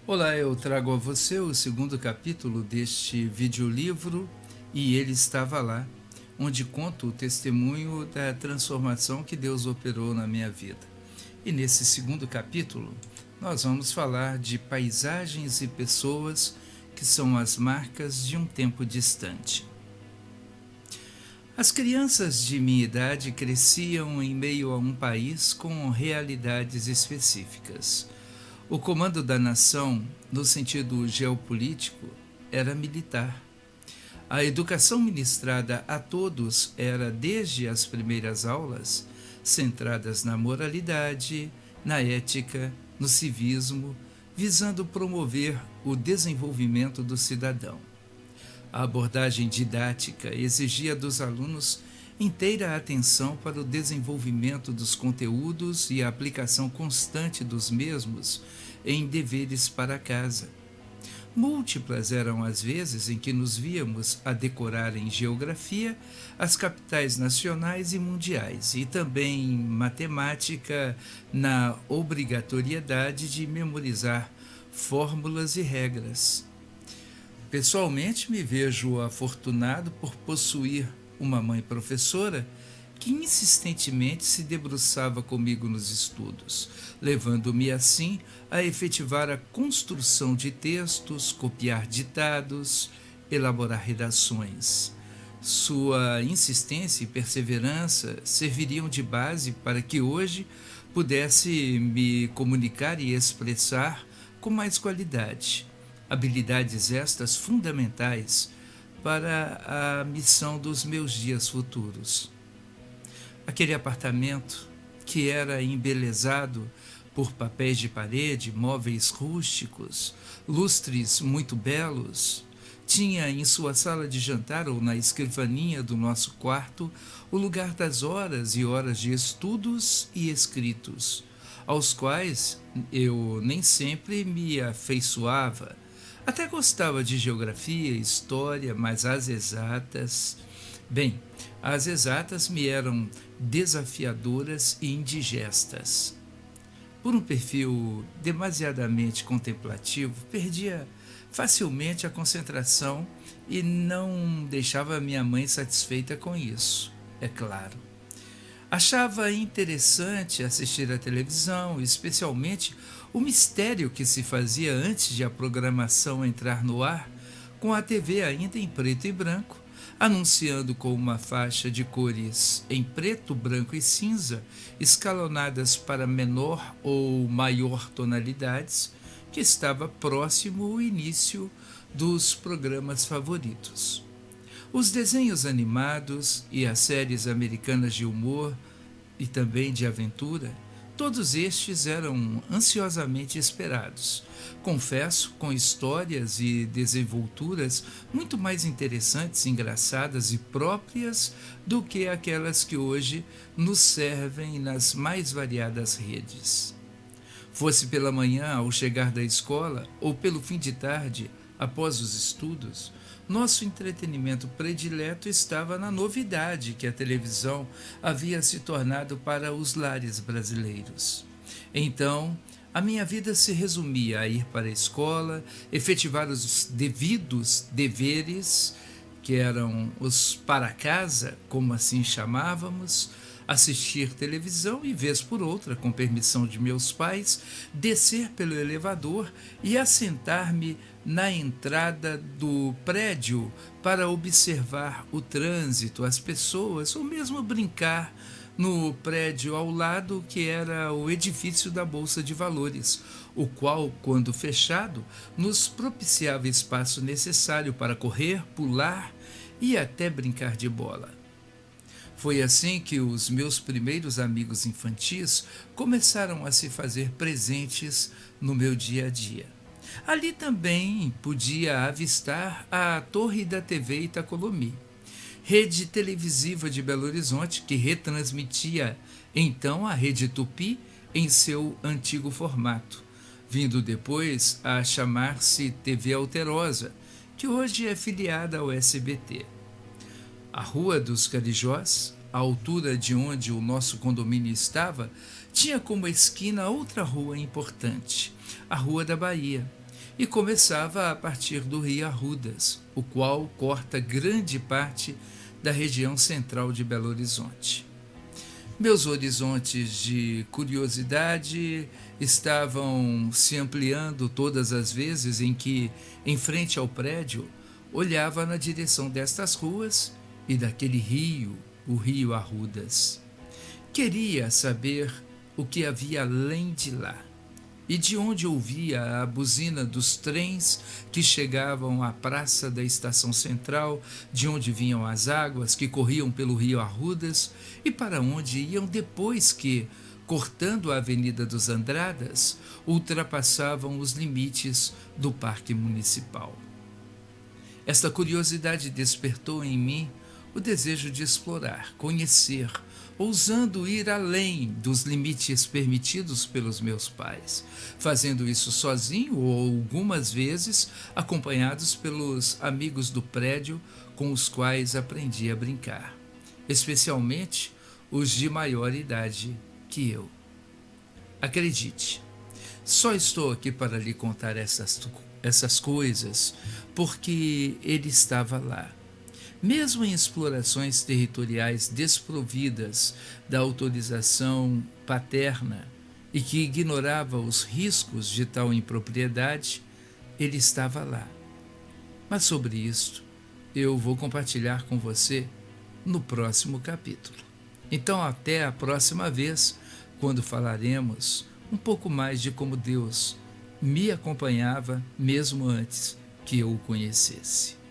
Olá, eu trago a você o segundo capítulo deste videolivro E Ele Estava Lá, onde conto o testemunho da transformação que Deus operou na minha vida. E nesse segundo capítulo, nós vamos falar de paisagens e pessoas que são as marcas de um tempo distante. As crianças de minha idade cresciam em meio a um país com realidades específicas. O comando da nação, no sentido geopolítico, era militar. A educação ministrada a todos era, desde as primeiras aulas, centradas na moralidade, na ética, no civismo, visando promover o desenvolvimento do cidadão. A abordagem didática exigia dos alunos inteira atenção para o desenvolvimento dos conteúdos e a aplicação constante dos mesmos em deveres para casa. Múltiplas eram as vezes em que nos víamos a decorar em geografia as capitais nacionais e mundiais, e também em matemática, na obrigatoriedade de memorizar fórmulas e regras. Pessoalmente, me vejo afortunado por possuir uma mãe professora que insistentemente se debruçava comigo nos estudos, levando-me assim a efetivar a construção de textos, copiar ditados, elaborar redações. Sua insistência e perseverança serviriam de base para que hoje pudesse me comunicar e expressar com mais qualidade. Habilidades estas fundamentais para a missão dos meus dias futuros. Aquele apartamento que era embelezado por papéis de parede, móveis rústicos, lustres muito belos, tinha em sua sala de jantar ou na escrivaninha do nosso quarto o lugar das horas e horas de estudos e escritos, aos quais eu nem sempre me afeiçoava. Até gostava de geografia, história, mas as exatas me eram desafiadoras e indigestas. Por um perfil demasiadamente contemplativo, perdia facilmente a concentração e não deixava minha mãe satisfeita com isso, é claro. Achava interessante assistir à televisão, especialmente o mistério que se fazia antes de a programação entrar no ar, com a TV ainda em preto e branco, anunciando com uma faixa de cores em preto, branco e cinza, escalonadas para menor ou maior tonalidades, que estava próximo o início dos programas favoritos. Os desenhos animados e as séries americanas de humor e também de aventura, todos estes eram ansiosamente esperados. Confesso, com histórias e desenvolturas muito mais interessantes, engraçadas e próprias do que aquelas que hoje nos servem nas mais variadas redes. Fosse pela manhã ao chegar da escola ou pelo fim de tarde após os estudos, nosso entretenimento predileto estava na novidade que a televisão havia se tornado para os lares brasileiros. Então, a minha vida se resumia a ir para a escola, efetivar os devidos deveres, que eram os para casa, como assim chamávamos, assistir televisão e, vez por outra, com permissão de meus pais, descer pelo elevador e assentar-me na entrada do prédio para observar o trânsito, as pessoas, ou mesmo brincar no prédio ao lado, que era o edifício da Bolsa de Valores, o qual, quando fechado, nos propiciava espaço necessário para correr, pular e até brincar de bola. Foi assim que os meus primeiros amigos infantis começaram a se fazer presentes no meu dia a dia. Ali também podia avistar a torre da TV Itacolomi, rede televisiva de Belo Horizonte que retransmitia então a Rede Tupi em seu antigo formato, vindo depois a chamar-se TV Alterosa, que hoje é filiada ao SBT. A Rua dos Carijós, à altura de onde o nosso condomínio estava, tinha como esquina outra rua importante, a Rua da Bahia, e começava a partir do rio Arrudas, o qual corta grande parte da região central de Belo Horizonte. Meus horizontes de curiosidade estavam se ampliando todas as vezes em que, em frente ao prédio, olhava na direção destas ruas e daquele rio, o rio Arrudas. Queria saber o que havia além de lá e de onde ouvia a buzina dos trens que chegavam à praça da estação central, de onde vinham as águas que corriam pelo rio Arrudas e para onde iam depois que, cortando a Avenida dos Andradas, ultrapassavam os limites do Parque Municipal. Esta curiosidade despertou em mim o desejo de explorar, conhecer, ousando ir além dos limites permitidos pelos meus pais, fazendo isso sozinho ou algumas vezes acompanhados pelos amigos do prédio com os quais aprendi a brincar, especialmente os de maior idade que eu. Acredite, só estou aqui para lhe contar essas coisas porque ele estava lá. Mesmo em explorações territoriais desprovidas da autorização paterna e que ignorava os riscos de tal impropriedade, ele estava lá. Mas sobre isto eu vou compartilhar com você no próximo capítulo. Então, até a próxima vez, quando falaremos um pouco mais de como Deus me acompanhava mesmo antes que eu o conhecesse.